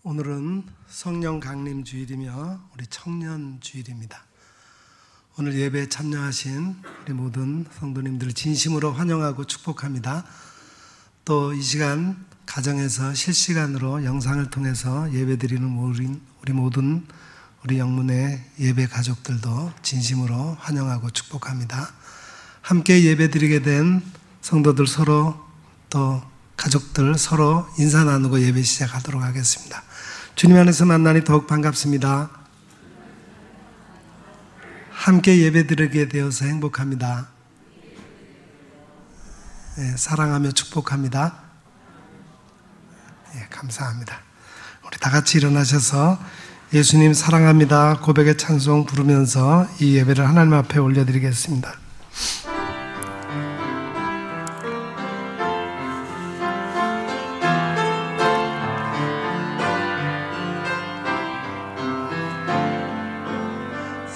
오늘은 성령 강림 주일이며 우리 청년 주일입니다. 오늘 예배에 참여하신 우리 모든 성도님들을 진심으로 환영하고 축복합니다. 또 이 시간 가정에서 실시간으로 영상을 통해서 예배드리는 우리 모든 우리 영문의 예배 가족들도 진심으로 환영하고 축복합니다. 함께 예배드리게 된 성도들 서로 또 가족들 서로 인사 나누고 예배 시작하도록 하겠습니다. 주님 안에서 만나니 더욱 반갑습니다. 함께 예배드리게 되어서 행복합니다. 네, 사랑하며 축복합니다. 네, 감사합니다. 우리 다 같이 일어나셔서 예수님 사랑합니다 고백의 찬송 부르면서 이 예배를 하나님 앞에 올려드리겠습니다.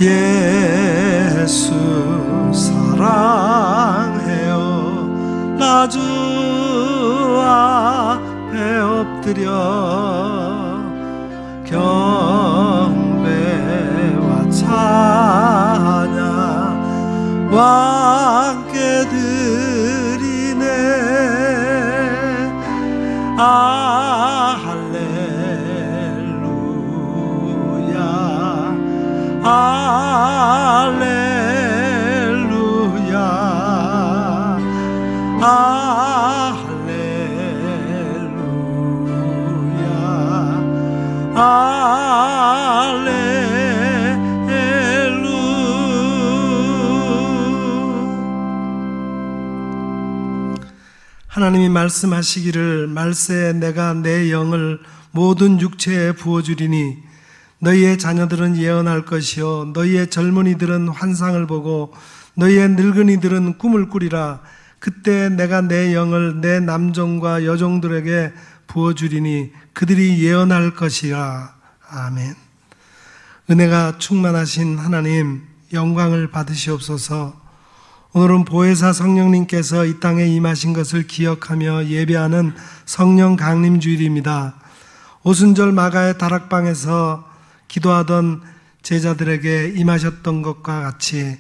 예수 사랑해요 나 주 앞에 엎드려 경배와 찬양 함께 드리네 할렐루야 하나님이 말씀하시기를 말세에 내가 내 영을 모든 육체에 부어주리니 너희의 자녀들은 예언할 것이요 너희의 젊은이들은 환상을 보고 너희의 늙은이들은 꿈을 꾸리라. 그때 내가 내 영을 내 남종과 여종들에게 부어주리니 그들이 예언할 것이라. 아멘. 은혜가 충만하신 하나님 영광을 받으시옵소서. 오늘은 보혜사 성령님께서 이 땅에 임하신 것을 기억하며 예배하는 성령 강림 주일입니다. 오순절 마가의 다락방에서 기도하던 제자들에게 임하셨던 것과 같이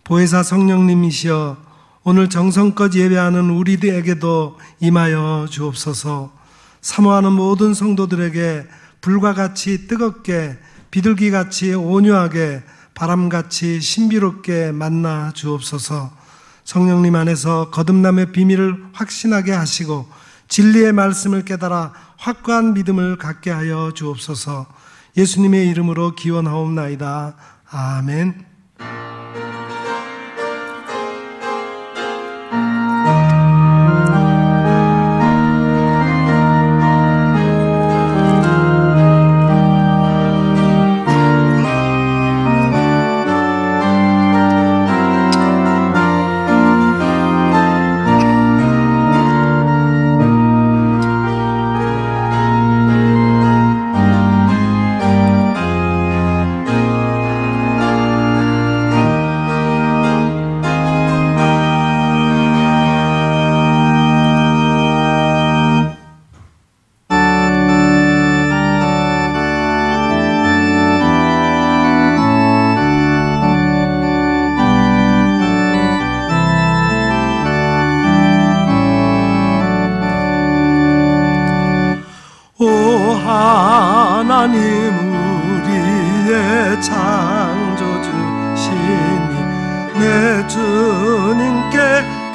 보혜사 성령님이시여 오늘 정성껏 예배하는 우리들에게도 임하여 주옵소서. 사모하는 모든 성도들에게 불과 같이 뜨겁게 비둘기같이 온유하게 바람같이 신비롭게 만나 주옵소서. 성령님 안에서 거듭남의 비밀을 확신하게 하시고 진리의 말씀을 깨달아 확고한 믿음을 갖게 하여 주옵소서. 예수님의 이름으로 기원하옵나이다. 아멘. 하나님 우리의 창조주시니 내 주님께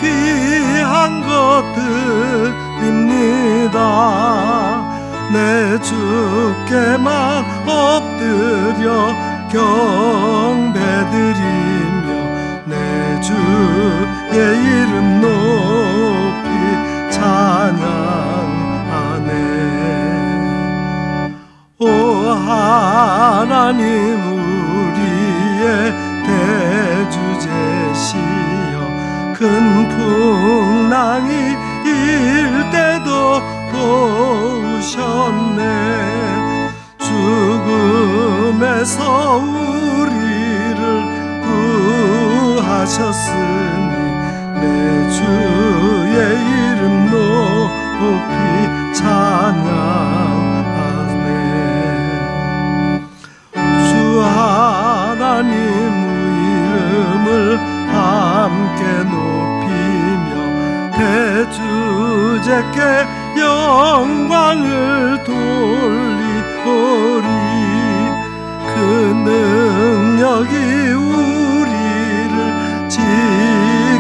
귀한 것들입니다. 내 주께만 엎드려 경배드리며 내 주의 이름 높이 찬양하네. 오 하나님 우리의 대주제시여 큰 풍랑이 일 때도 도우셨네. 죽음에서 우리를 구하셨으니 내 주의 이름 높이 찬양하네. 주제께 영광을 돌리오리. 그 능력이 우리를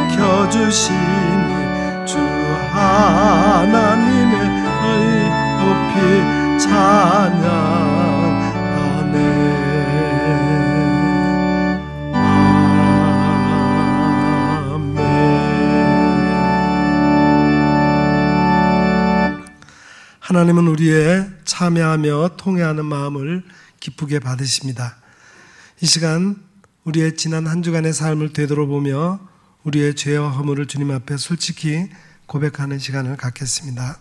지켜주시니 주 하나님의 높이 찬양하네. 아멘. 하나님은 우리의 참여하며 통회하는 마음을 기쁘게 받으십니다. 이 시간 우리의 지난 한 주간의 삶을 되돌아보며 우리의 죄와 허물을 주님 앞에 솔직히 고백하는 시간을 갖겠습니다.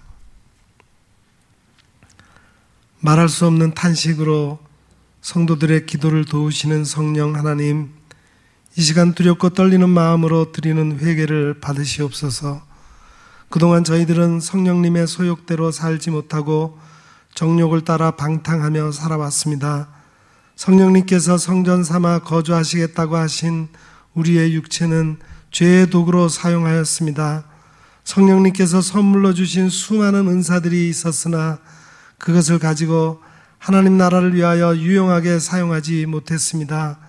말할 수 없는 탄식으로 성도들의 기도를 도우시는 성령 하나님, 이 시간 두렵고 떨리는 마음으로 드리는 회개를 받으시옵소서. 그동안 저희들은 성령님의 소욕대로 살지 못하고 정욕을 따라 방탕하며 살아왔습니다. 성령님께서 성전 삼아 거주하시겠다고 하신 우리의 육체는 죄의 도구로 사용하였습니다. 성령님께서 선물로 주신 수많은 은사들이 있었으나 그것을 가지고 하나님 나라를 위하여 유용하게 사용하지 못했습니다.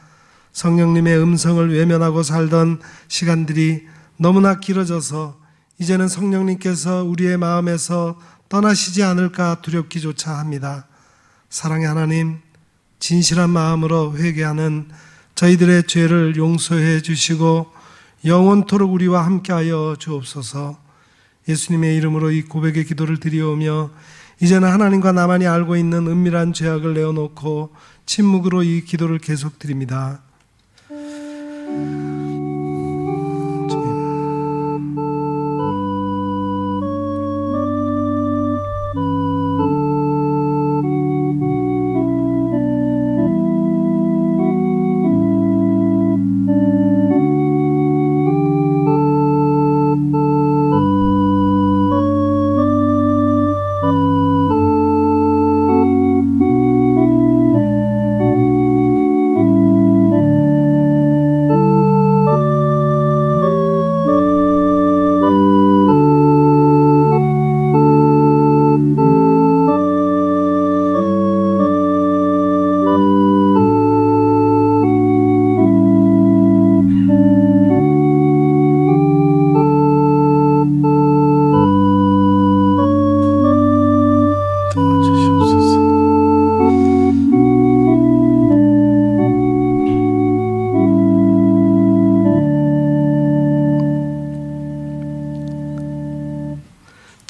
성령님의 음성을 외면하고 살던 시간들이 너무나 길어져서 이제는 성령님께서 우리의 마음에서 떠나시지 않을까 두렵기조차 합니다. 사랑의 하나님, 진실한 마음으로 회개하는 저희들의 죄를 용서해 주시고 영원토록 우리와 함께하여 주옵소서. 예수님의 이름으로 이 고백의 기도를 드리오며 이제는 하나님과 나만이 알고 있는 은밀한 죄악을 내어놓고 침묵으로 이 기도를 계속 드립니다.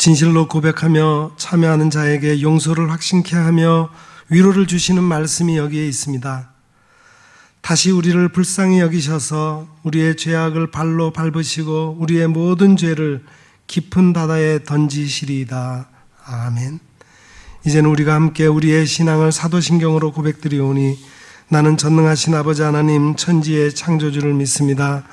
진실로 고백하며 참여하는 자에게 용서를 확신케 하며 위로를 주시는 말씀이 여기에 있습니다. 다시 우리를 불쌍히 여기셔서 우리의 죄악을 발로 밟으시고 우리의 모든 죄를 깊은 바다에 던지시리이다. 아멘. 이제는 우리가 함께 우리의 신앙을 사도신경으로 고백드리오니 나는 전능하신 아버지 하나님 천지의 창조주를 믿습니다.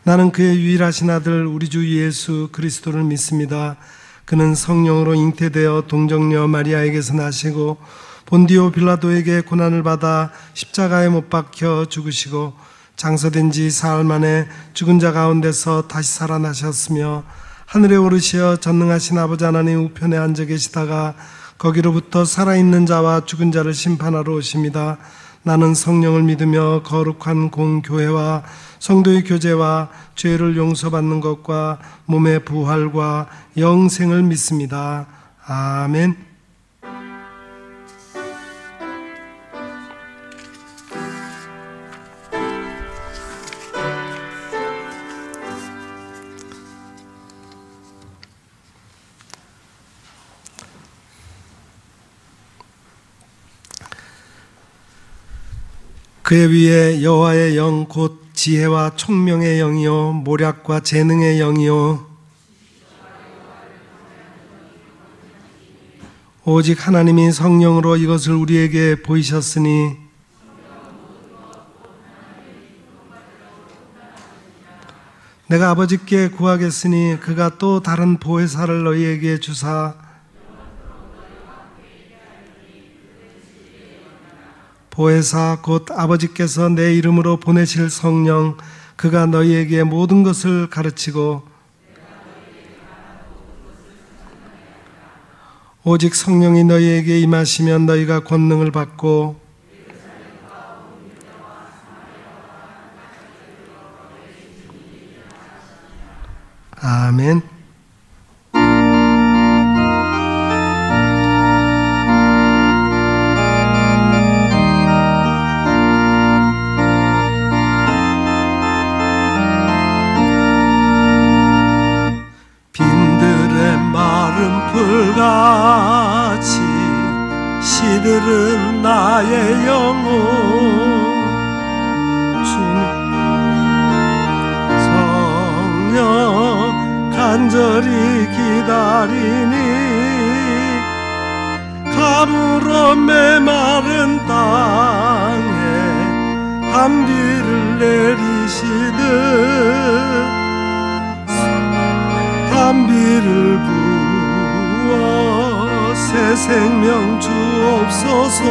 나는 그의 유일하신 아들 우리 주 예수 그리스도를 믿습니다. 그는 성령으로 잉태되어 동정녀 마리아에게서 나시고 본디오 빌라도에게 고난을 받아 십자가에 못 박혀 죽으시고 장사된 지 사흘 만에 죽은 자 가운데서 다시 살아나셨으며 하늘에 오르시어 전능하신 아버지 하나님 우편에 앉아 계시다가 거기로부터 살아있는 자와 죽은 자를 심판하러 오십니다. 나는 성령을 믿으며 거룩한 공교회와 성도의 교제와 죄를 용서받는 것과 몸의 부활과 영생을 믿습니다. 아멘. 그의 위에 여호와의 영 곧 지혜와 총명의 영이요 모략과 재능의 영이요 오직 하나님이 성령으로 이것을 우리에게 보이셨으니 내가 아버지께 구하겠으니 그가 또 다른 보혜사를 너희에게 주사 보혜사 곧 아버지께서 내 이름으로 보내실 성령 그가 너희에게 모든 것을 가르치고 오직 성령이 너희에게 임하시면 너희가 권능을 받고 아멘. 빈들의 마른 풀같이 시들은 나의 영혼 성령 간절히 기다리니 가물어 메마른 땅에 단비를 내리시듯 단비를 부어 새 생명 주옵소서.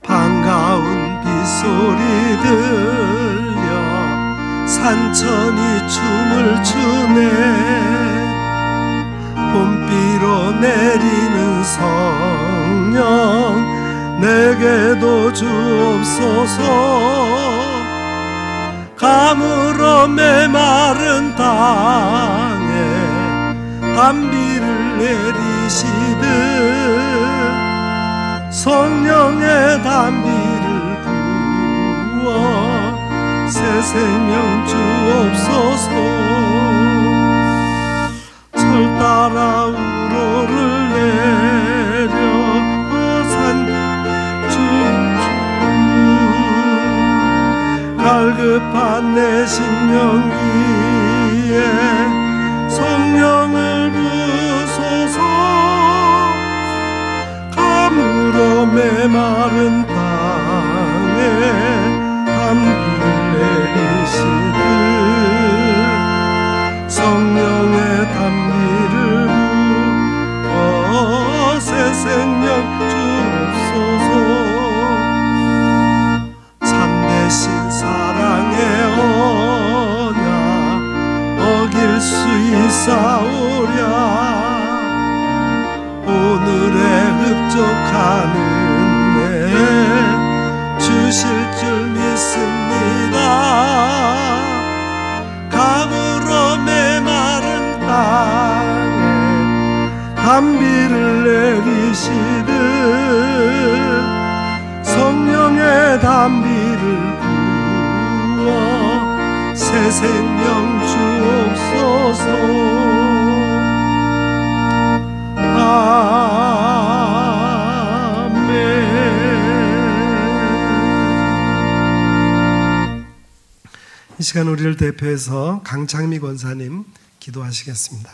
반가운 빗소리 들려 산천이 춤을 추네. 봄비로 내리는 성령 내게도 주옵소서. 가물어 메마른 땅에 단비를 내리시듯 성령의 단비를 부어 새 생명 주옵소서. 철 따라 우로를 내려 갈급한 내 심령 위에 성령을 부소서. 가물어 메마른 땅에 단비를 내리시듯 성령의 단비를 부어 새 생명 주옵소서. 참되신 사랑의 언약 어길 수 있사오랴. 오늘의 흡족한 은혜 주실 줄 믿습니다. 가물어 메마른 땅에 단비를 내리시듯 성령의 단비를 부어 새 생명 주옵소서. 아멘. 이 시간 우리를 대표해서 강창미 권사님 기도하시겠습니다.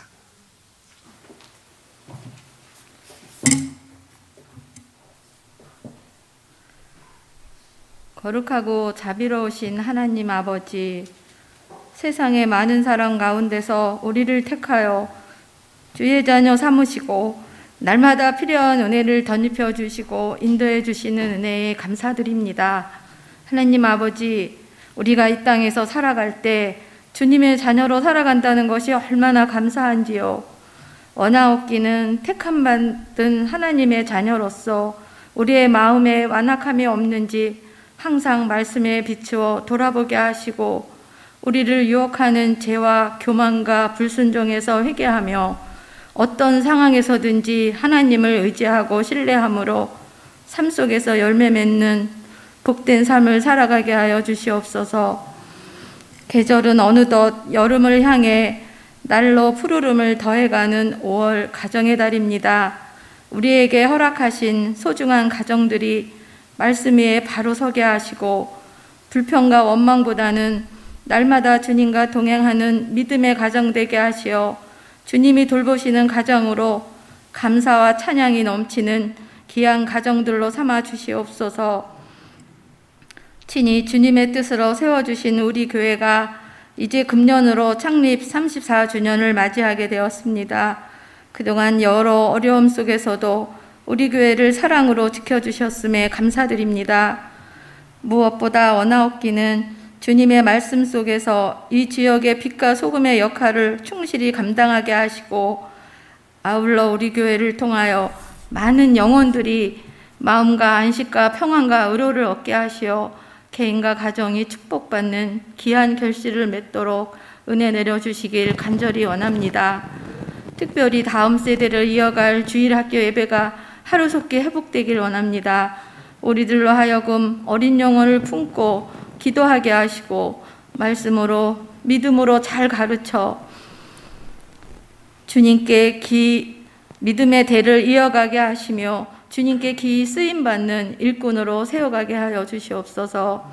거룩하고 자비로우신 하나님 아버지, 세상의 많은 사람 가운데서 우리를 택하여 주의 자녀 삼으시고 날마다 필요한 은혜를 덧입혀 주시고 인도해 주시는 은혜에 감사드립니다. 하나님 아버지, 우리가 이 땅에서 살아갈 때 주님의 자녀로 살아간다는 것이 얼마나 감사한지요. 원하옵기는 택함 받은 하나님의 자녀로서 우리의 마음에 완악함이 없는지 항상 말씀에 비추어 돌아보게 하시고 우리를 유혹하는 죄와 교만과 불순종에서 회개하며 어떤 상황에서든지 하나님을 의지하고 신뢰함으로 삶 속에서 열매 맺는 복된 삶을 살아가게 하여 주시옵소서. 계절은 어느덧 여름을 향해 날로 푸르름을 더해가는 5월 가정의 달입니다. 우리에게 허락하신 소중한 가정들이 말씀 위에 바로 서게 하시고 불평과 원망보다는 날마다 주님과 동행하는 믿음의 가정 되게 하시어 주님이 돌보시는 가정으로 감사와 찬양이 넘치는 귀한 가정들로 삼아 주시옵소서. 친히 주님의 뜻으로 세워주신 우리 교회가 이제 금년으로 창립 34주년을 맞이하게 되었습니다. 그동안 여러 어려움 속에서도 우리 교회를 사랑으로 지켜주셨음에 감사드립니다. 무엇보다 원하옵기는 주님의 말씀 속에서 이 지역의 빛과 소금의 역할을 충실히 감당하게 하시고 아울러 우리 교회를 통하여 많은 영혼들이 마음과 안식과 평안과 의로를 얻게 하시어 개인과 가정이 축복받는 귀한 결실을 맺도록 은혜 내려주시길 간절히 원합니다. 특별히 다음 세대를 이어갈 주일학교 예배가 하루속히 회복되길 원합니다. 우리들로 하여금 어린 영혼을 품고 기도하게 하시고 말씀으로 믿음으로 잘 가르쳐 주님께 믿음의 대를 이어가게 하시며 주님께 기이 쓰임받는 일꾼으로 세워가게 하여 주시옵소서.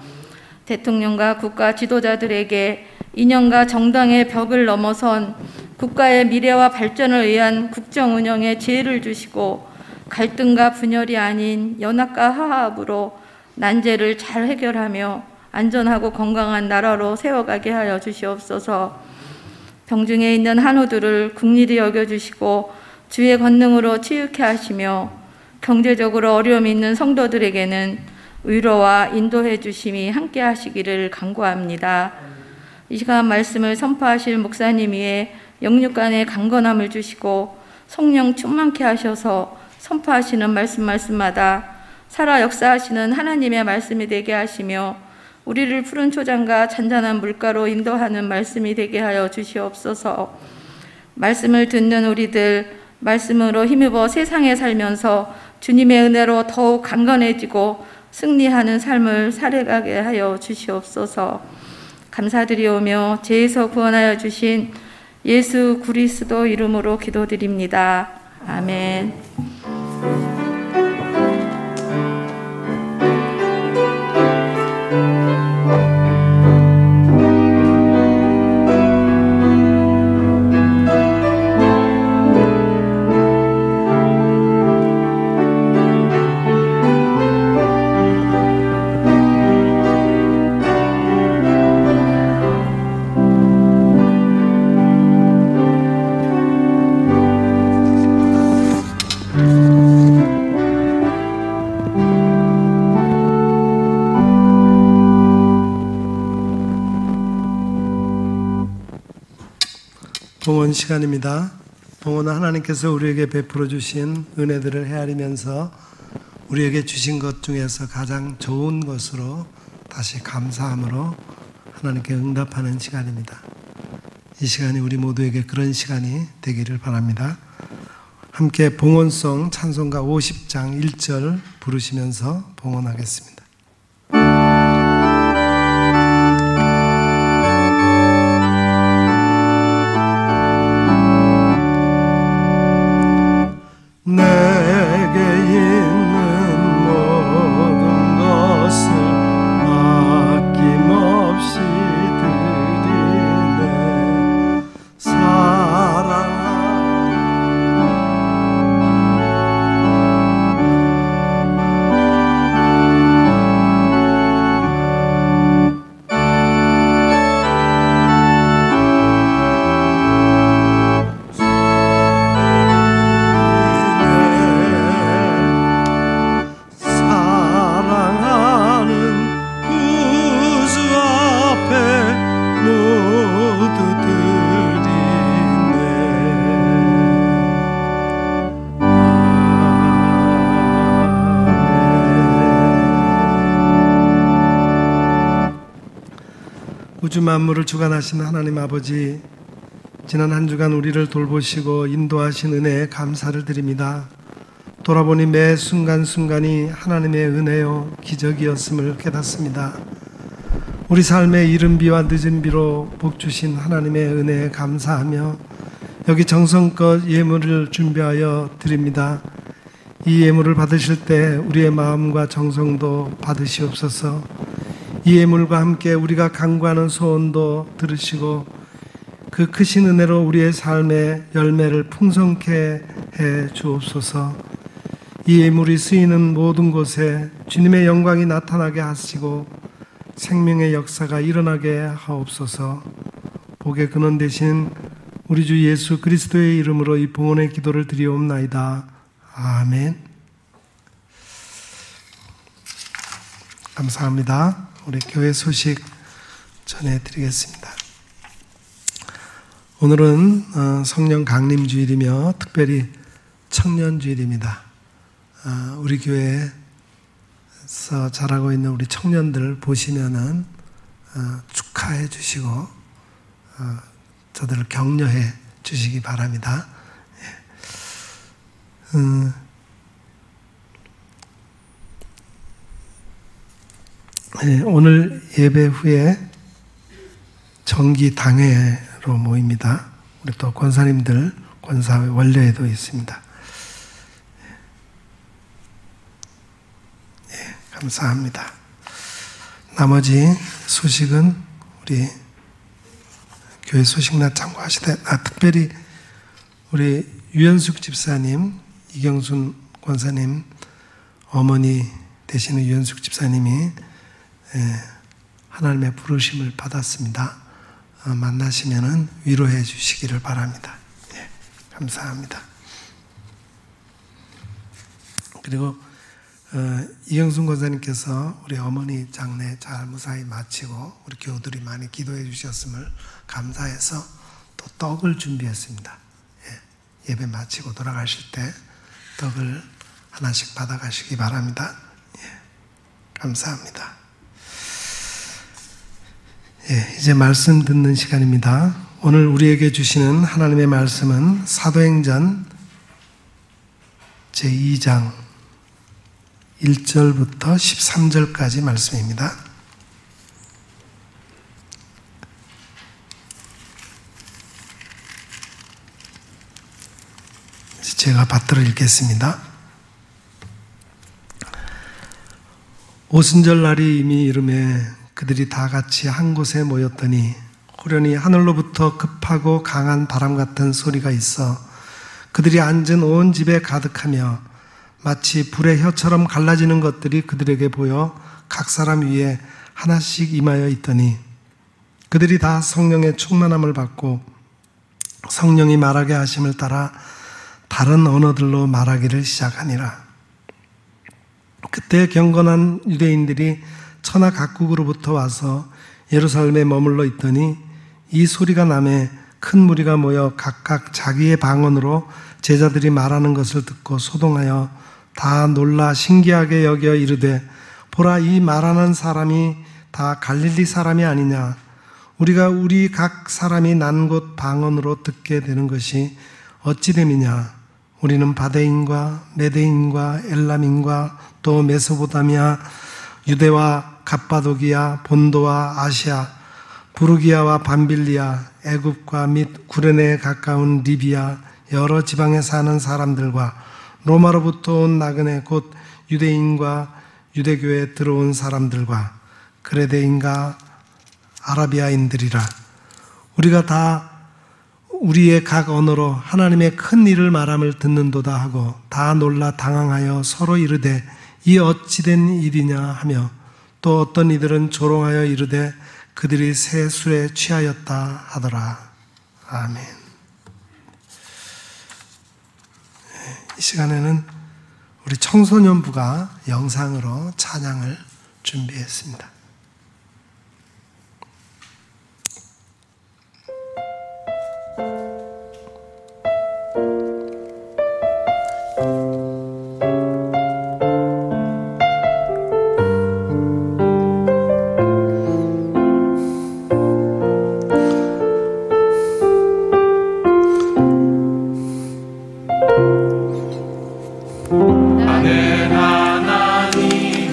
대통령과 국가 지도자들에게 이념과 정당의 벽을 넘어선 국가의 미래와 발전을 위한 국정 운영에 지혜를 주시고 갈등과 분열이 아닌 연합과 화합으로 난제를 잘 해결하며 안전하고 건강한 나라로 세워가게 하여 주시옵소서. 병중에 있는 한우들을 긍휼히 여겨주시고 주의 권능으로 치유케 하시며 경제적으로 어려움이 있는 성도들에게는 위로와 인도해 주심이 함께 하시기를 간구합니다. 이 시간 말씀을 선포하실 목사님 위에 영육간의 강건함을 주시고 성령 충만케 하셔서 선포하시는 말씀마다 살아 역사하시는 하나님의 말씀이 되게 하시며 우리를 푸른 초장과 잔잔한 물가로 인도하는 말씀이 되게 하여 주시옵소서. 말씀을 듣는 우리들 말씀으로 힘입어 세상에 살면서 주님의 은혜로 더욱 강건해지고 승리하는 삶을 살아가게 하여 주시옵소서. 감사드리오며 죄에서 구원하여 주신 예수 그리스도 이름으로 기도드립니다. 아멘. 봉헌 시간입니다. 봉헌은 하나님께서 우리에게 베풀어 주신 은혜들을 헤아리면서 우리에게 주신 것 중에서 가장 좋은 것으로 다시 감사함으로 하나님께 응답하는 시간입니다. 이 시간이 우리 모두에게 그런 시간이 되기를 바랍니다. 함께 봉헌송 찬송가 50장 1절 부르시면서 봉헌하겠습니다. 내게 있는 모든 것을 아낌없이 드리네. 우주 만물을 주관하신 하나님 아버지, 지난 한 주간 우리를 돌보시고 인도하신 은혜에 감사를 드립니다. 돌아보니 매 순간순간이 하나님의 은혜요 기적이었음을 깨닫습니다. 우리 삶의 이른 비와 늦은 비로 복 주신 하나님의 은혜에 감사하며 여기 정성껏 예물을 준비하여 드립니다. 이 예물을 받으실 때 우리의 마음과 정성도 받으시옵소서. 이 예물과 함께 우리가 간구하는 소원도 들으시고 그 크신 은혜로 우리의 삶의 열매를 풍성케 해 주옵소서. 이 예물이 쓰이는 모든 곳에 주님의 영광이 나타나게 하시고 생명의 역사가 일어나게 하옵소서. 복의 근원 되신 우리 주 예수 그리스도의 이름으로 이 봉헌의 기도를 드리옵나이다. 아멘. 감사합니다. 우리 교회 소식 전해드리겠습니다. 오늘은 성령 강림 주일이며 특별히 청년 주일입니다. 우리 교회에서 자라고 있는 우리 청년들 보시면은 축하해 주시고 저들을 격려해 주시기 바랍니다. 오늘 예배 후에 정기 당회로 모입니다. 우리 또 권사님들 권사회 원래에도 있습니다. 감사합니다. 나머지 소식은 우리 교회 소식나 참고하시되 특별히 우리 유현숙 집사님, 이경순 권사님 어머니 되시는 유현숙 집사님이 하나님의 부르심을 받았습니다. 만나시면은 위로해 주시기를 바랍니다. 감사합니다. 그리고 이경순 권사님께서 우리 어머니 장례 잘 무사히 마치고 우리 교우들이 많이 기도해 주셨음을 감사해서 또 떡을 준비했습니다. 예배 마치고 돌아가실 때 떡을 하나씩 받아가시기 바랍니다. 감사합니다. 이제 말씀 듣는 시간입니다. 오늘 우리에게 주시는 하나님의 말씀은 사도행전 제2장 1절부터 13절까지 말씀입니다. 제가 받들어 읽겠습니다. 오순절 날이 이미 이르매 그들이 다 같이 한 곳에 모였더니 호련히 하늘로부터 급하고 강한 바람 같은 소리가 있어 그들이 앉은 온 집에 가득하며 마치 불의 혀처럼 갈라지는 것들이 그들에게 보여 각 사람 위에 하나씩 임하여 있더니 그들이 다 성령의 충만함을 받고 성령이 말하게 하심을 따라 다른 언어들로 말하기를 시작하니라. 그때 경건한 유대인들이 천하 각국으로부터 와서 예루살렘에 머물러 있더니 이 소리가 나매 큰 무리가 모여 각각 자기의 방언으로 제자들이 말하는 것을 듣고 소동하여 다 놀라 신기하게 여겨 이르되 보라 이 말하는 사람이 다 갈릴리 사람이 아니냐. 우리가 우리 각 사람이 난 곳 방언으로 듣게 되는 것이 어찌 됨이냐. 우리는 바데인과 메데인과 엘람인과 또 메소포타미아 유대와 갑바도기아 본도와 아시아 부르기아와 밤빌리아 애굽과 및 구레네에 가까운 리비아 여러 지방에 사는 사람들과 로마로부터 온 나그네 곧 유대인과 유대교에 들어온 사람들과 그레데인과 아라비아인들이라. 우리가 다 우리의 각 언어로 하나님의 큰 일을 말함을 듣는도다 하고 다 놀라 당황하여 서로 이르되 이 어찌된 일이냐 하며 또 어떤 이들은 조롱하여 이르되 그들이 새 술에 취하였다 하더라. 아멘. 이 시간에는 우리 청소년부가 영상으로 찬양을 준비했습니다. 나는 하나님을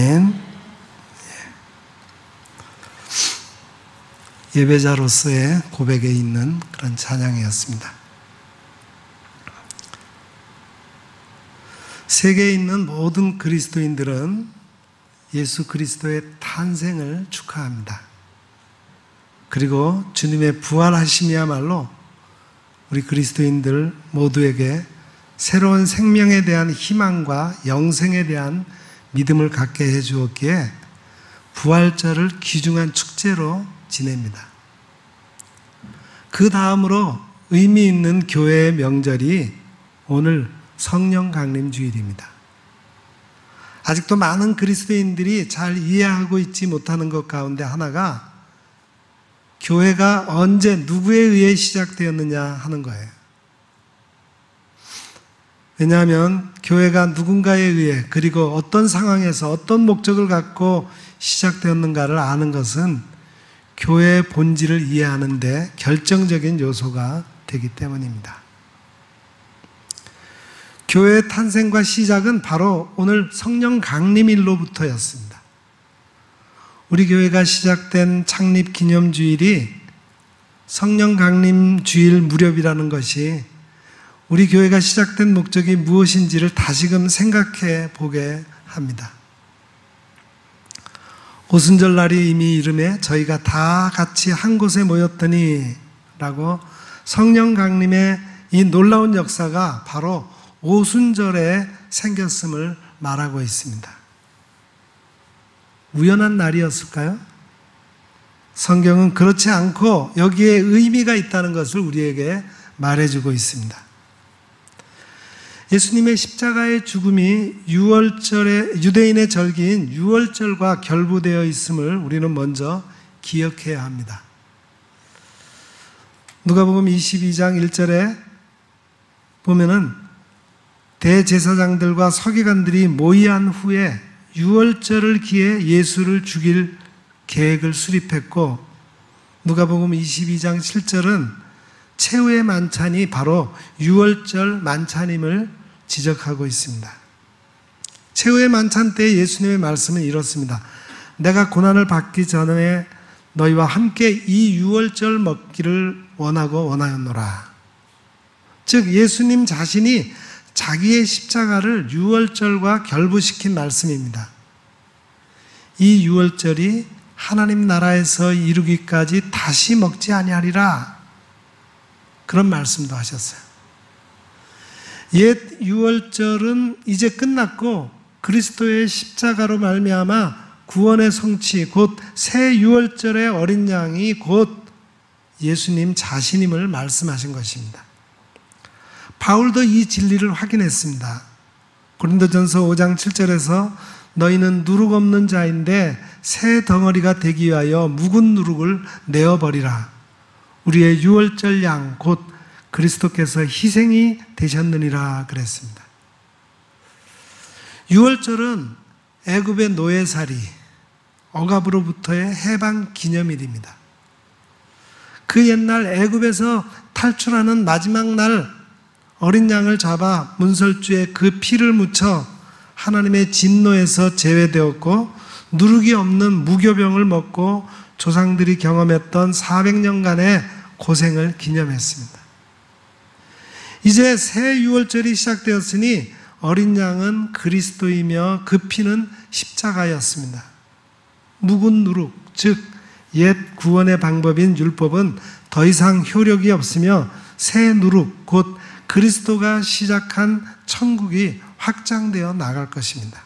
아멘. 예배자로서의 고백에 있는 그런 찬양이었습니다. 세계에 있는 모든 그리스도인들은 예수 그리스도의 탄생을 축하합니다. 그리고 주님의 부활하심이야말로 우리 그리스도인들 모두에게 새로운 생명에 대한 희망과 영생에 대한 믿음을 갖게 해 주었기에 부활절을 귀중한 축제로 지냅니다. 그 다음으로 의미 있는 교회의 명절이 오늘 성령 강림 주일입니다. 아직도 많은 그리스도인들이 잘 이해하고 있지 못하는 것 가운데 하나가 교회가 언제 누구에 의해 시작되었느냐 하는 거예요. 왜냐하면 교회가 누군가에 의해 그리고 어떤 상황에서 어떤 목적을 갖고 시작되었는가를 아는 것은 교회의 본질을 이해하는 데 결정적인 요소가 되기 때문입니다. 교회의 탄생과 시작은 바로 오늘 성령 강림일로부터였습니다. 우리 교회가 시작된 창립 기념주일이 성령 강림 주일 무렵이라는 것이 우리 교회가 시작된 목적이 무엇인지를 다시금 생각해 보게 합니다. 오순절 날이 이미 이름에 저희가 다 같이 한 곳에 모였더니 라고 성령 강림의 이 놀라운 역사가 바로 오순절에 생겼음을 말하고 있습니다. 우연한 날이었을까요? 성경은 그렇지 않고 여기에 의미가 있다는 것을 우리에게 말해주고 있습니다. 예수님의 십자가의 죽음이 유대인의 절기인 유월절과 결부되어 있음을 우리는 먼저 기억해야 합니다. 누가복음 22장 1절에 보면은 대제사장들과 서기관들이 모의한 후에 유월절을 기해 예수를 죽일 계획을 수립했고, 누가복음 22장 7절은 최후의 만찬이 바로 유월절 만찬임을 지적하고 있습니다. 최후의 만찬 때 예수님의 말씀은 이렇습니다. 내가 고난을 받기 전에 너희와 함께 이 유월절 먹기를 원하였노라. 즉 예수님 자신이 자기의 십자가를 유월절과 결부시킨 말씀입니다. 이 유월절이 하나님 나라에서 이루기까지 다시 먹지 아니하리라, 그런 말씀도 하셨어요. 옛 유월절은 이제 끝났고 그리스도의 십자가로 말미암아 구원의 성취, 곧 새 유월절의 어린 양이 곧 예수님 자신임을 말씀하신 것입니다. 바울도 이 진리를 확인했습니다. 고린도전서 5장 7절에서 너희는 누룩 없는 자인데 새 덩어리가 되기 위하여 묵은 누룩을 내어버리라. 우리의 유월절 양 곧 그리스도께서 희생이 되셨느니라 그랬습니다. 유월절은 애굽의 노예살이, 억압으로부터의 해방 기념일입니다. 그 옛날 애굽에서 탈출하는 마지막 날 어린 양을 잡아 문설주에 그 피를 묻혀 하나님의 진노에서 제외되었고 누룩이 없는 무교병을 먹고 조상들이 경험했던 400년간의 고생을 기념했습니다. 이제 새 유월절이 시작되었으니 어린 양은 그리스도이며 그 피는 십자가였습니다. 묵은 누룩, 즉 옛 구원의 방법인 율법은 더 이상 효력이 없으며 새 누룩, 곧 그리스도가 시작한 천국이 확장되어 나갈 것입니다.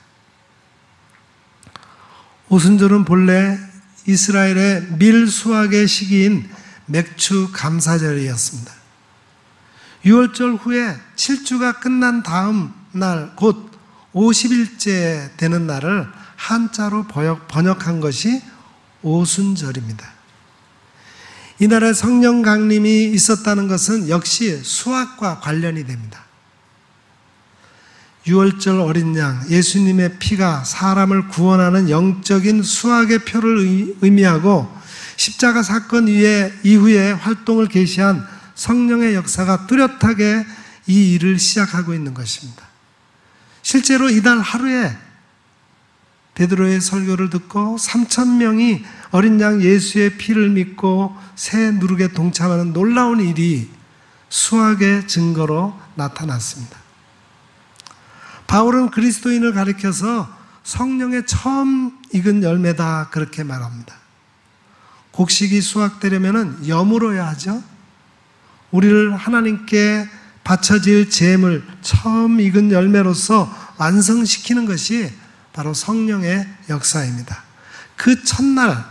오순절은 본래 이스라엘의 밀 수확의 시기인 맥추 감사절이었습니다. 유월절 후에 7주가 끝난 다음 날, 곧 50일째 되는 날을 한자로 번역한 것이 오순절입니다. 이날에 성령 강림이 있었다는 것은 역시 수확과 관련이 됩니다. 유월절 어린 양, 예수님의 피가 사람을 구원하는 영적인 수확의 표를 의미하고 십자가 사건 이후에 활동을 개시한 성령의 역사가 뚜렷하게 이 일을 시작하고 있는 것입니다. 실제로 이날 하루에 베드로의 설교를 듣고 3,000명이 어린 양 예수의 피를 믿고 새 누룩에 동참하는 놀라운 일이 수학의 증거로 나타났습니다. 바울은 그리스도인을 가리켜서 성령의 처음 익은 열매다 그렇게 말합니다. 곡식이 수확되려면 여물어야 하죠. 우리를 하나님께 바쳐질 제물, 처음 익은 열매로서 완성시키는 것이 바로 성령의 역사입니다. 그 첫날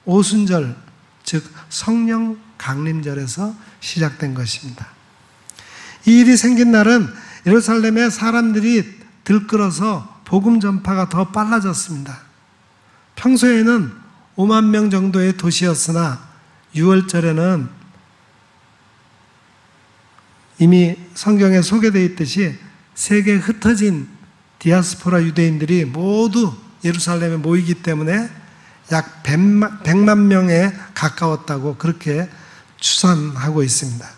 오순절, 즉 성령 강림절에서 시작된 것입니다. 이 일이 생긴 날은 예루살렘에 사람들이 들끓어서 복음 전파가 더 빨라졌습니다. 평소에는 5만 명 정도의 도시였으나 6월절에는 이미 성경에 소개되어 있듯이 세계에 흩어진 디아스포라 유대인들이 모두 예루살렘에 모이기 때문에 약 100만 명에 가까웠다고 그렇게 추산하고 있습니다.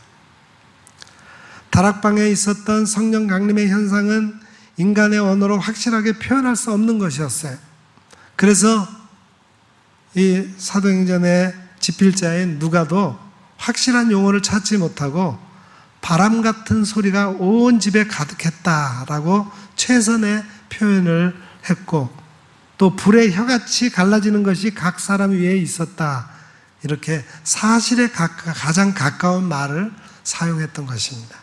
다락방에 있었던 성령 강림의 현상은 인간의 언어로 확실하게 표현할 수 없는 것이었어요. 그래서 이 사도행전의 집필자인 누가도 확실한 용어를 찾지 못하고 바람 같은 소리가 온 집에 가득했다라고 최선의 표현을 했고, 또 불의 혀같이 갈라지는 것이 각 사람 위에 있었다, 이렇게 사실에 가장 가까운 말을 사용했던 것입니다.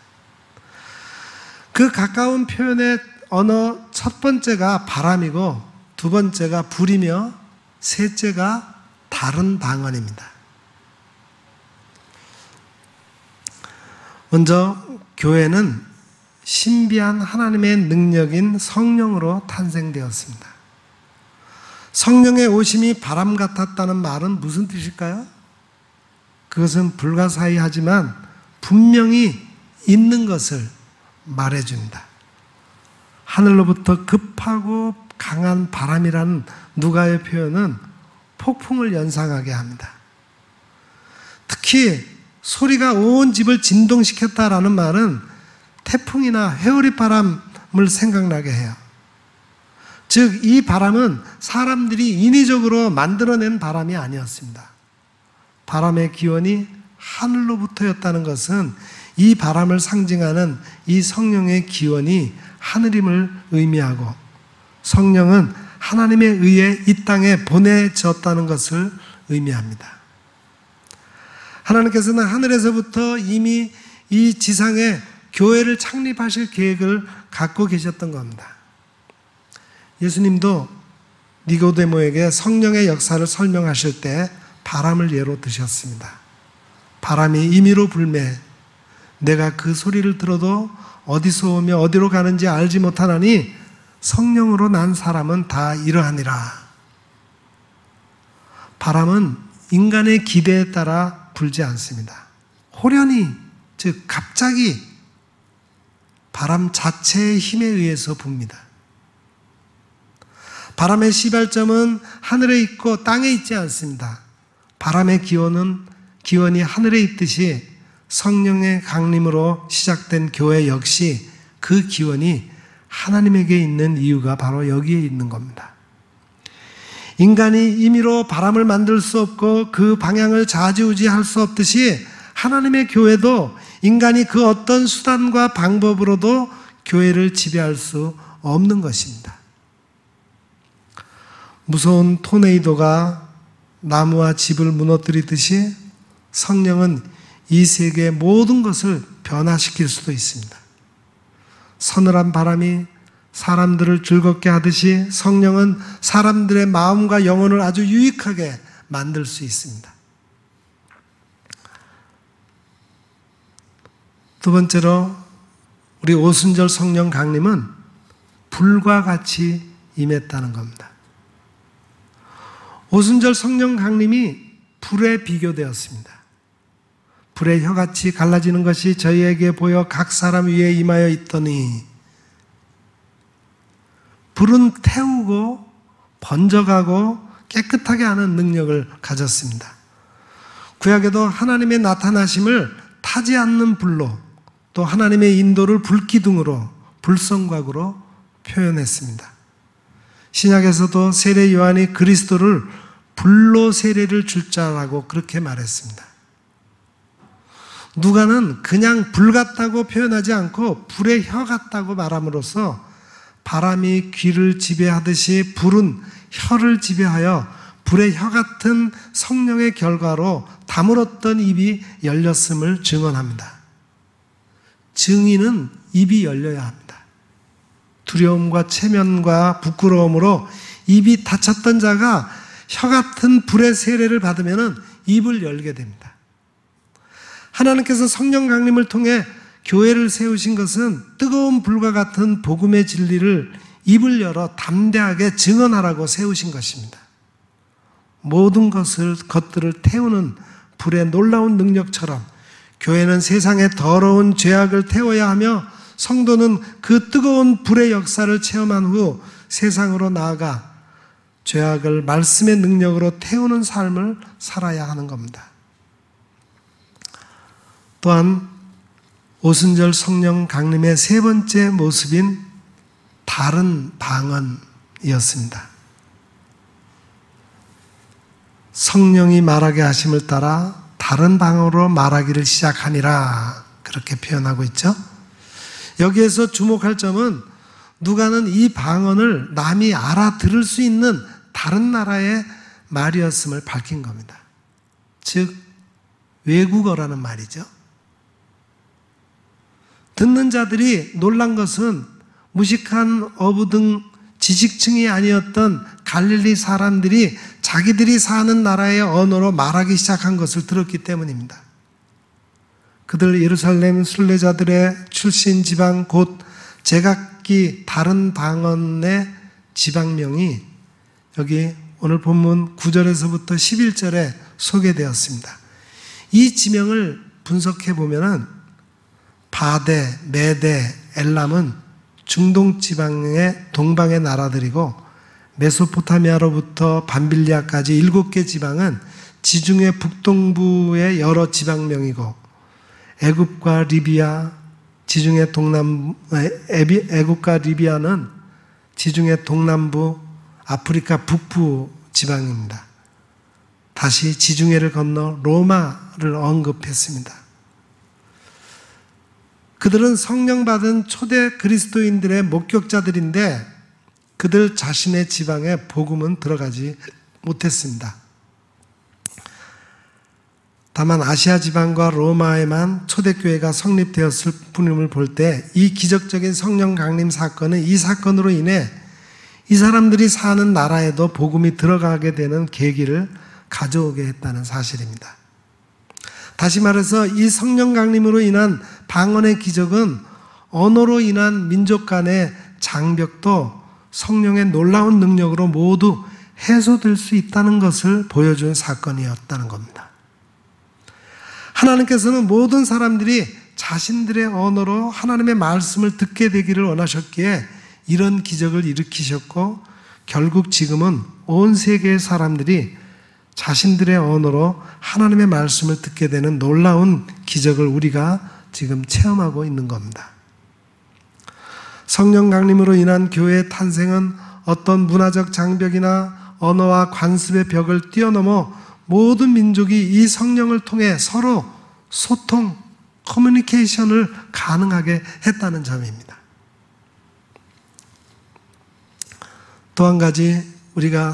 그 가까운 표현의 언어 첫 번째가 바람이고 두 번째가 불이며 셋째가 다른 방언입니다. 먼저 교회는 신비한 하나님의 능력인 성령으로 탄생되었습니다. 성령의 오심이 바람 같았다는 말은 무슨 뜻일까요? 그것은 불가사의하지만 분명히 있는 것을 말해줍니다. 하늘로부터 급하고 강한 바람이라는 누가의 표현은 폭풍을 연상하게 합니다. 특히 소리가 온 집을 진동시켰다라는 말은 태풍이나 회오리 바람을 생각나게 해요. 즉, 이 바람은 사람들이 인위적으로 만들어낸 바람이 아니었습니다. 바람의 기원이 하늘로부터였다는 것은 이 바람을 상징하는 이 성령의 기원이 하늘임을 의미하고, 성령은 하나님에 의해 이 땅에 보내졌다는 것을 의미합니다. 하나님께서는 하늘에서부터 이미 이 지상에 교회를 창립하실 계획을 갖고 계셨던 겁니다. 예수님도 니고데모에게 성령의 역사를 설명하실 때 바람을 예로 드셨습니다. 바람이 임의로 불매 내가 그 소리를 들어도 어디서 오며 어디로 가는지 알지 못하나니 성령으로 난 사람은 다 이러하니라. 바람은 인간의 기대에 따라 불지 않습니다. 호련히, 즉 갑자기 바람 자체의 힘에 의해서 붑니다. 바람의 시발점은 하늘에 있고 땅에 있지 않습니다. 바람의 기원이 하늘에 있듯이 성령의 강림으로 시작된 교회 역시 그 기원이 하나님에게 있는 이유가 바로 여기에 있는 겁니다. 인간이 임의로 바람을 만들 수 없고 그 방향을 좌지우지할 수 없듯이 하나님의 교회도 인간이 그 어떤 수단과 방법으로도 교회를 지배할 수 없는 것입니다. 무서운 토네이도가 나무와 집을 무너뜨리듯이 성령은 이 세계의 모든 것을 변화시킬 수도 있습니다. 서늘한 바람이 사람들을 즐겁게 하듯이 성령은 사람들의 마음과 영혼을 아주 유익하게 만들 수 있습니다. 두 번째로 우리 오순절 성령 강림은 불과 같이 임했다는 겁니다. 오순절 성령 강림이 불에 비교되었습니다. 불의 혀같이 갈라지는 것이 저희에게 보여 각 사람 위에 임하여 있더니, 불은 태우고 번져가고 깨끗하게 하는 능력을 가졌습니다. 구약에도 하나님의 나타나심을 타지 않는 불로, 또 하나님의 인도를 불기둥으로, 불성곽으로 표현했습니다. 신약에서도 세례 요한이 그리스도를 불로 세례를 줄 자라고 그렇게 말했습니다. 누가는 그냥 불 같다고 표현하지 않고 불의 혀 같다고 말함으로써 바람이 귀를 지배하듯이 불은 혀를 지배하여 불의 혀 같은 성령의 결과로 다물었던 입이 열렸음을 증언합니다. 증인은 입이 열려야 합니다. 두려움과 체면과 부끄러움으로 입이 닫혔던 자가 혀 같은 불의 세례를 받으면 입을 열게 됩니다. 하나님께서 성령 강림을 통해 교회를 세우신 것은 뜨거운 불과 같은 복음의 진리를 입을 열어 담대하게 증언하라고 세우신 것입니다. 모든 것들을 태우는 불의 놀라운 능력처럼 교회는 세상의 더러운 죄악을 태워야 하며 성도는 그 뜨거운 불의 역사를 체험한 후 세상으로 나아가 죄악을 말씀의 능력으로 태우는 삶을 살아야 하는 겁니다. 또한 오순절 성령 강림의 세 번째 모습인 다른 방언이었습니다. 성령이 말하게 하심을 따라 다른 방언으로 말하기를 시작하니라 그렇게 표현하고 있죠. 여기에서 주목할 점은 누가는 이 방언을 남이 알아들을 수 있는 다른 나라의 말이었음을 밝힌 겁니다. 즉 외국어라는 말이죠. 듣는 자들이 놀란 것은 무식한 어부 등 지식층이 아니었던 갈릴리 사람들이 자기들이 사는 나라의 언어로 말하기 시작한 것을 들었기 때문입니다. 그들 예루살렘 순례자들의 출신 지방 곧 제각기 다른 방언의 지방명이 여기 오늘 본문 9절에서부터 11절에 소개되었습니다. 이 지명을 분석해 보면은 바데, 메데, 엘람은 중동 지방의 동방의 나라들이고 메소포타미아로부터 밤빌리아까지 7개 지방은 지중해 북동부의 여러 지방명이고 애굽과 리비아, 지중해 동남부, 애굽과 리비아는 지중해 동남부, 아프리카 북부 지방입니다. 다시 지중해를 건너 로마를 언급했습니다. 그들은 성령 받은 초대 그리스도인들의 목격자들인데 그들 자신의 지방에 복음은 들어가지 못했습니다. 다만 아시아 지방과 로마에만 초대교회가 성립되었을 뿐임을 볼 때 이 기적적인 성령 강림 사건은 이 사건으로 인해 이 사람들이 사는 나라에도 복음이 들어가게 되는 계기를 가져오게 했다는 사실입니다. 다시 말해서 이 성령 강림으로 인한 방언의 기적은 언어로 인한 민족 간의 장벽도 성령의 놀라운 능력으로 모두 해소될 수 있다는 것을 보여준 사건이었다는 겁니다. 하나님께서는 모든 사람들이 자신들의 언어로 하나님의 말씀을 듣게 되기를 원하셨기에 이런 기적을 일으키셨고 결국 지금은 온 세계의 사람들이 자신들의 언어로 하나님의 말씀을 듣게 되는 놀라운 기적을 우리가 지금 체험하고 있는 겁니다. 성령 강림으로 인한 교회의 탄생은 어떤 문화적 장벽이나 언어와 관습의 벽을 뛰어넘어 모든 민족이 이 성령을 통해 서로 소통, 커뮤니케이션을 가능하게 했다는 점입니다. 또 한 가지 우리가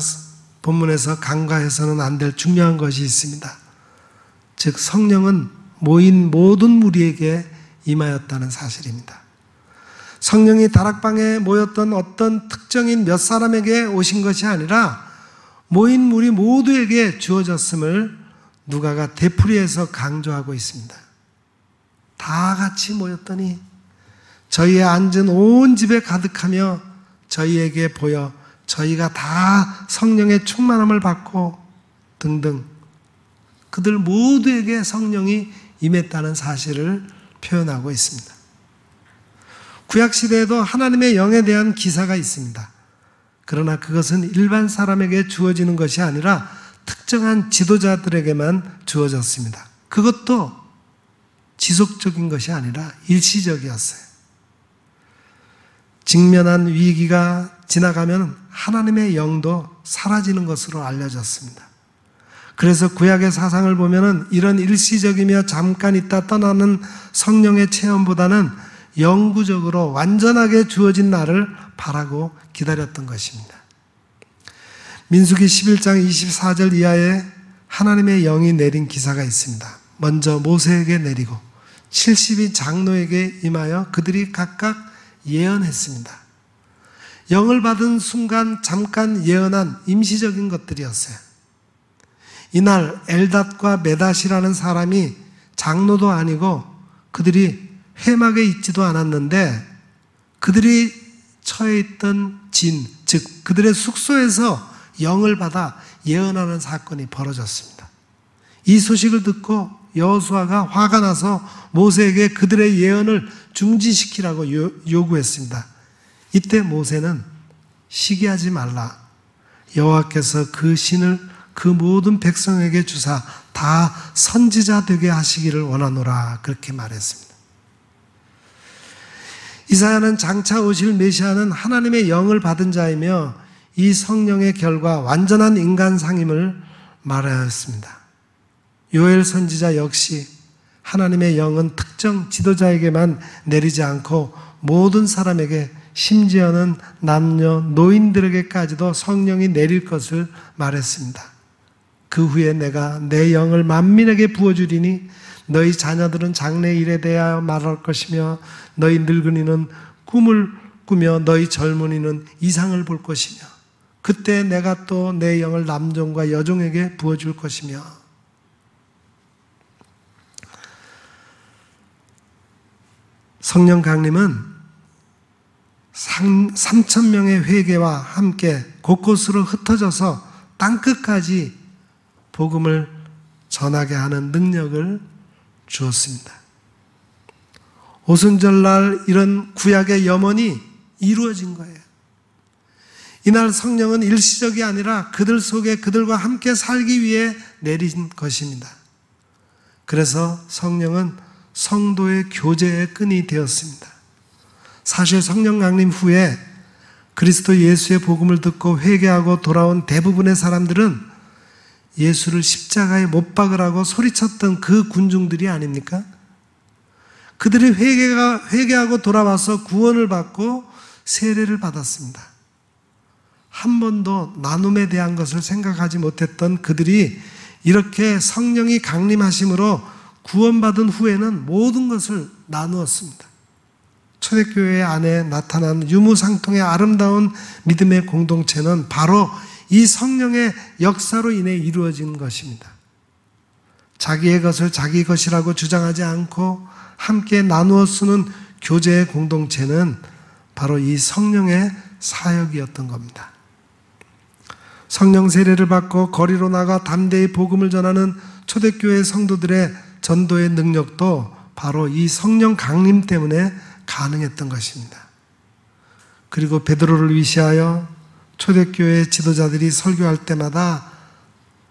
본문에서 간과해서는 안 될 중요한 것이 있습니다. 즉 성령은 모인 모든 무리에게 임하였다는 사실입니다. 성령이 다락방에 모였던 어떤 특정인 몇 사람에게 오신 것이 아니라 모인 무리 모두에게 주어졌음을 누가가 되풀이해서 강조하고 있습니다. 다 같이 모였더니 저희의 앉은 온 집에 가득하며 저희에게 보여 저희가 다 성령의 충만함을 받고 등등 그들 모두에게 성령이 임했다는 사실을 표현하고 있습니다. 구약시대에도 하나님의 영에 대한 기사가 있습니다. 그러나 그것은 일반 사람에게 주어지는 것이 아니라 특정한 지도자들에게만 주어졌습니다. 그것도 지속적인 것이 아니라 일시적이었어요. 직면한 위기가 지나가면 하나님의 영도 사라지는 것으로 알려졌습니다. 그래서 구약의 사상을 보면은 이런 일시적이며 잠깐 있다 떠나는 성령의 체험보다는 영구적으로 완전하게 주어진 날을 바라고 기다렸던 것입니다. 민수기 11장 24절 이하에 하나님의 영이 내린 기사가 있습니다. 먼저 모세에게 내리고 70이 장로에게 임하여 그들이 각각 예언했습니다. 영을 받은 순간 잠깐 예언한 임시적인 것들이었어요. 이날 엘닷과 메닷이라는 사람이 장로도 아니고 그들이 회막에 있지도 않았는데 그들이 처해 있던 진, 즉 그들의 숙소에서 영을 받아 예언하는 사건이 벌어졌습니다. 이 소식을 듣고 여호수아가 화가 나서 모세에게 그들의 예언을 중지시키라고 요구했습니다. 이때 모세는 시기하지 말라. 여호와께서 그 신을 그 모든 백성에게 주사 다 선지자 되게 하시기를 원하노라 그렇게 말했습니다. 이사야는 장차 오실 메시아는 하나님의 영을 받은 자이며 이 성령의 결과 완전한 인간상임을 말하였습니다. 요엘 선지자 역시 하나님의 영은 특정 지도자에게만 내리지 않고 모든 사람에게 심지어는 남녀, 노인들에게까지도 성령이 내릴 것을 말했습니다. 그 후에 내가 내 영을 만민에게 부어주리니 너희 자녀들은 장래 일에 대하여 말할 것이며 너희 늙은이는 꿈을 꾸며 너희 젊은이는 이상을 볼 것이며 그때 내가 또 내 영을 남종과 여종에게 부어줄 것이며 성령 강림은 3,000명의 회개와 함께 곳곳으로 흩어져서 땅끝까지 복음을 전하게 하는 능력을 주었습니다. 오순절날 이런 구약의 염원이 이루어진 거예요. 이날 성령은 일시적이 아니라 그들 속에 그들과 함께 살기 위해 내린 것입니다. 그래서 성령은 성도의 교제의 끈이 되었습니다. 사실 성령 강림 후에 그리스도 예수의 복음을 듣고 회개하고 돌아온 대부분의 사람들은 예수를 십자가에 못 박으라고 소리쳤던 그 군중들이 아닙니까? 그들이 회개하고 돌아와서 구원을 받고 세례를 받았습니다. 한 번도 나눔에 대한 것을 생각하지 못했던 그들이 이렇게 성령이 강림하심으로 구원받은 후에는 모든 것을 나누었습니다. 초대교회 안에 나타난 유무상통의 아름다운 믿음의 공동체는 바로 이 성령의 역사로 인해 이루어진 것입니다. 자기의 것을 자기 것이라고 주장하지 않고 함께 나누어 쓰는 교제의 공동체는 바로 이 성령의 사역이었던 겁니다. 성령 세례를 받고 거리로 나가 담대히 복음을 전하는 초대교회 성도들의 전도의 능력도 바로 이 성령 강림 때문에 가능했던 것입니다. 그리고 베드로를 위시하여 초대교회 지도자들이 설교할 때마다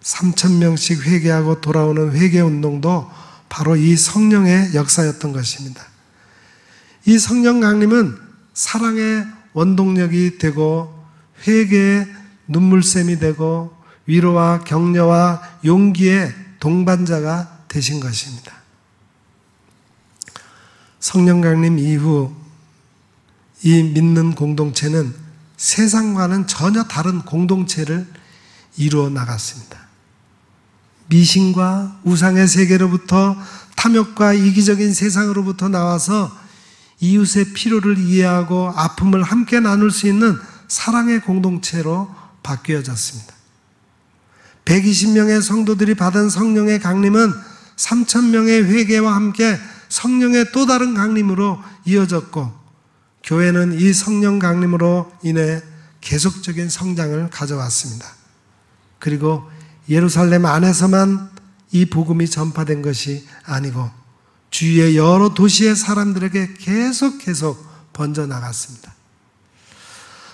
3,000명씩 회개하고 돌아오는 회개운동도 바로 이 성령의 역사였던 것입니다. 이 성령 강림은 사랑의 원동력이 되고 회개의 눈물샘이 되고 위로와 격려와 용기의 동반자가 되신 것입니다. 성령 강림 이후 이 믿는 공동체는 세상과는 전혀 다른 공동체를 이루어 나갔습니다. 미신과 우상의 세계로부터 탐욕과 이기적인 세상으로부터 나와서 이웃의 필요를 이해하고 아픔을 함께 나눌 수 있는 사랑의 공동체로 바뀌어졌습니다. 120명의 성도들이 받은 성령의 강림은 3,000명의 회개와 함께 성령의 또 다른 강림으로 이어졌고 교회는 이 성령 강림으로 인해 계속적인 성장을 가져왔습니다. 그리고 예루살렘 안에서만 이 복음이 전파된 것이 아니고 주위의 여러 도시의 사람들에게 계속 번져나갔습니다.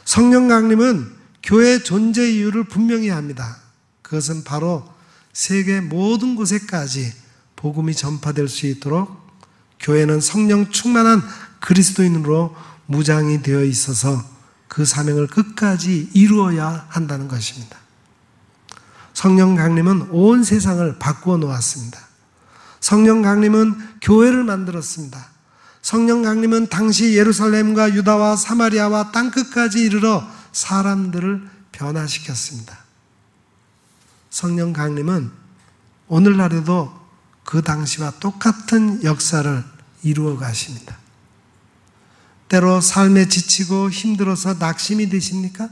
성령 강림은 교회의 존재 이유를 분명히 합니다. 그것은 바로 세계 모든 곳에까지 복음이 전파될 수 있도록 교회는 성령 충만한 그리스도인으로 무장이 되어 있어서 그 사명을 끝까지 이루어야 한다는 것입니다. 성령 강림은 온 세상을 바꾸어 놓았습니다. 성령 강림은 교회를 만들었습니다. 성령 강림은 당시 예루살렘과 유다와 사마리아와 땅끝까지 이르러 사람들을 변화시켰습니다. 성령 강림은 오늘날에도 그 당시와 똑같은 역사를 이루어 가십니다. 때로 삶에 지치고 힘들어서 낙심이 되십니까?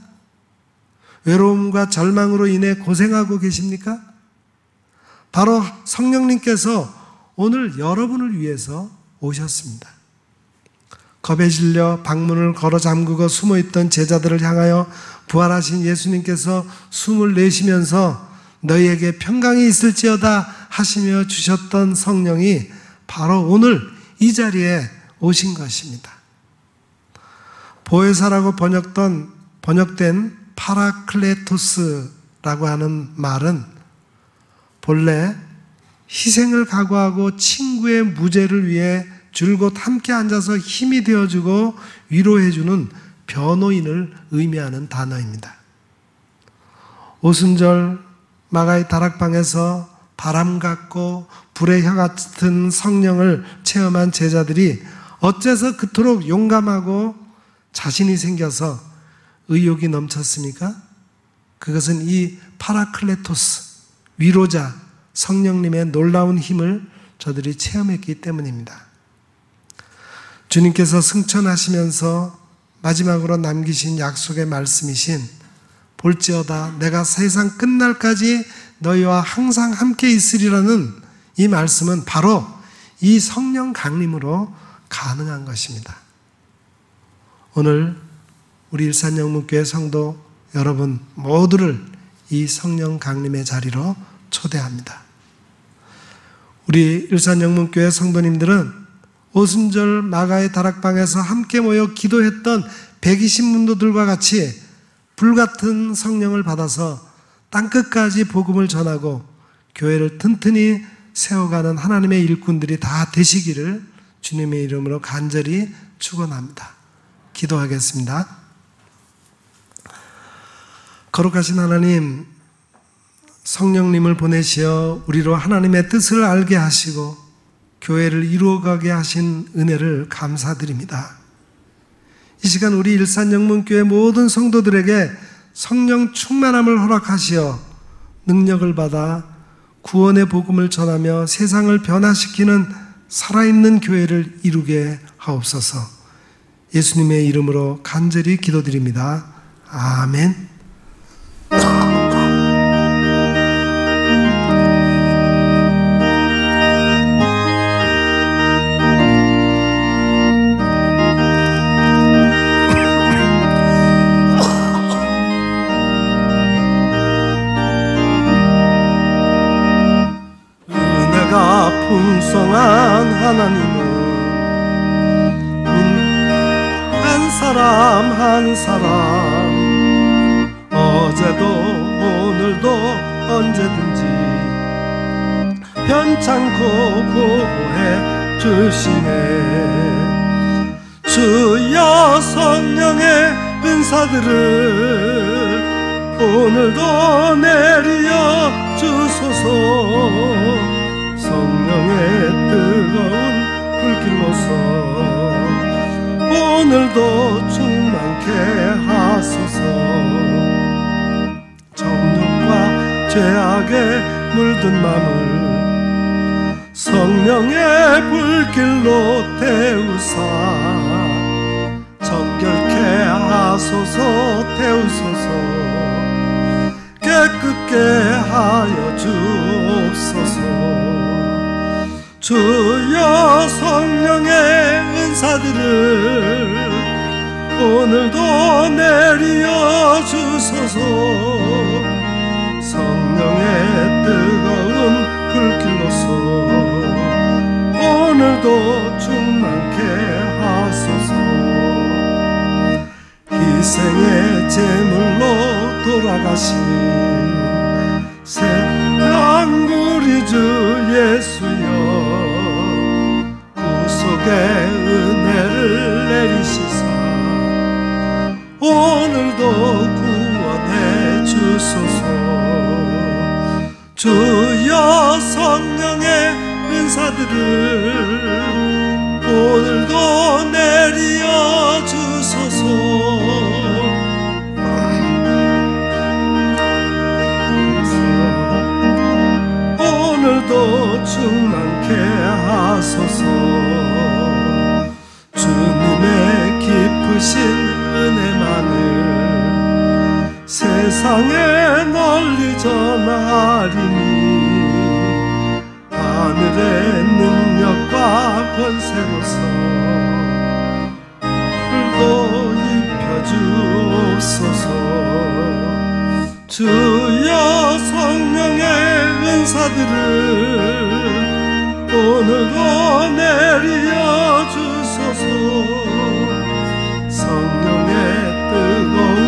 외로움과 절망으로 인해 고생하고 계십니까? 바로 성령님께서 오늘 여러분을 위해서 오셨습니다. 겁에 질려 방문을 걸어 잠그고 숨어있던 제자들을 향하여 부활하신 예수님께서 숨을 내쉬면서 너희에게 평강이 있을지어다 하시며 주셨던 성령이 바로 오늘 이 자리에 오신 것입니다. 보혜사라고 번역된 파라클레토스라고 하는 말은 본래 희생을 각오하고 친구의 무죄를 위해 줄곧 함께 앉아서 힘이 되어주고 위로해주는 변호인을 의미하는 단어입니다. 오순절 마가의 다락방에서 바람 같고 불의 혀 같은 성령을 체험한 제자들이 어째서 그토록 용감하고 자신이 생겨서 의욕이 넘쳤습니까? 그것은 이 파라클레토스, 위로자 성령님의 놀라운 힘을 저들이 체험했기 때문입니다. 주님께서 승천하시면서 마지막으로 남기신 약속의 말씀이신 볼지어다 내가 세상 끝날까지 너희와 항상 함께 있으리라는 이 말씀은 바로 이 성령 강림으로 가능한 것입니다. 오늘 우리 일산영문교회 성도 여러분 모두를 이 성령 강림의 자리로 초대합니다. 우리 일산영문교회 성도님들은 오순절 마가의 다락방에서 함께 모여 기도했던 120문도들과 같이 불같은 성령을 받아서 땅끝까지 복음을 전하고 교회를 튼튼히 세워가는 하나님의 일꾼들이 다 되시기를 주님의 이름으로 간절히 축원합니다. 기도하겠습니다. 거룩하신 하나님, 성령님을 보내시어 우리로 하나님의 뜻을 알게 하시고 교회를 이루어가게 하신 은혜를 감사드립니다. 이 시간 우리 일산영문교회 모든 성도들에게 성령 충만함을 허락하시어 능력을 받아 구원의 복음을 전하며 세상을 변화시키는 살아있는 교회를 이루게 하옵소서. 예수님의 이름으로 간절히 기도드립니다. 아멘. 풍성한 하나님은 한 사람 한 사람 어제도 오늘도 언제든지 편찮고 보호해 주시네. 주여 성령의 은사들을 오늘도 내려 주소서. 성령의 뜨거운 불길로서 오늘도 충만케 하소서. 정욕과 죄악에 물든 맘을 성령의 불길로 태우사 정결케 하소서. 태우소서. 깨끗게 하여 주옵소서. 주여 성령의 은사들을 오늘도 내려 주소서. 성령의 뜨거운 불길로서 오늘도 충만케 하소서. 희생의 제물로 돌아가신 새랑구리 주 예수여, 구속의 은혜를 내리시사 주여 성령의 은사들을 오늘도 내려 주소서. 오늘도 충만케 하소서. 주님의 깊으신 은혜만을 세상에 널리 전하리니 하늘의 능력과 권세로서 불도 입혀주옵소서. 주여 성령의 은사들을 오늘도 내려 주소서. 성령의 뜨거운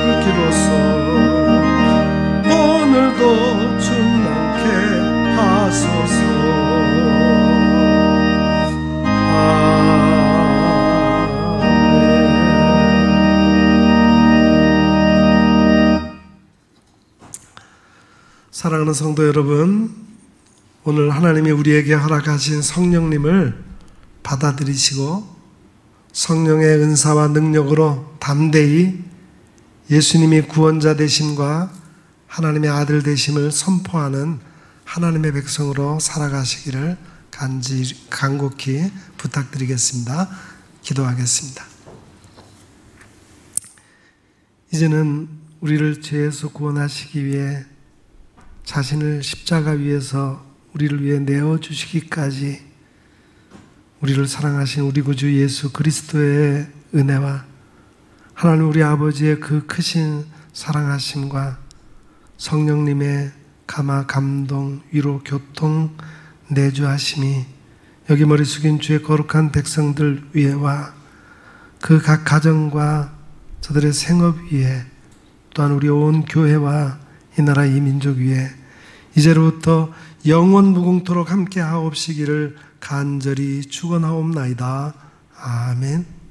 불기로서 오늘도 충만케 하소서. 사랑하는 성도 여러분, 오늘 하나님이 우리에게 허락하신 성령님을 받아들이시고 성령의 은사와 능력으로 담대히 예수님이 구원자 되심과 하나님의 아들 되심을 선포하는 하나님의 백성으로 살아가시기를 간곡히 부탁드리겠습니다. 기도하겠습니다. 이제는 우리를 죄에서 구원하시기 위해 자신을 십자가 위에서 우리를 위해 내어주시기까지 우리를 사랑하신 우리 구주 예수 그리스도의 은혜와 하나님 우리 아버지의 그 크신 사랑하심과 성령님의 감화, 감동, 위로, 교통, 내주하심이 여기 머리 숙인 주의 거룩한 백성들 위에와 그 각 가정과 저들의 생업 위에 또한 우리 온 교회와 이 나라 이 민족 위에 이제로부터 영원 무궁토록 함께 하옵시기를 간절히 축원하옵나이다. 아멘.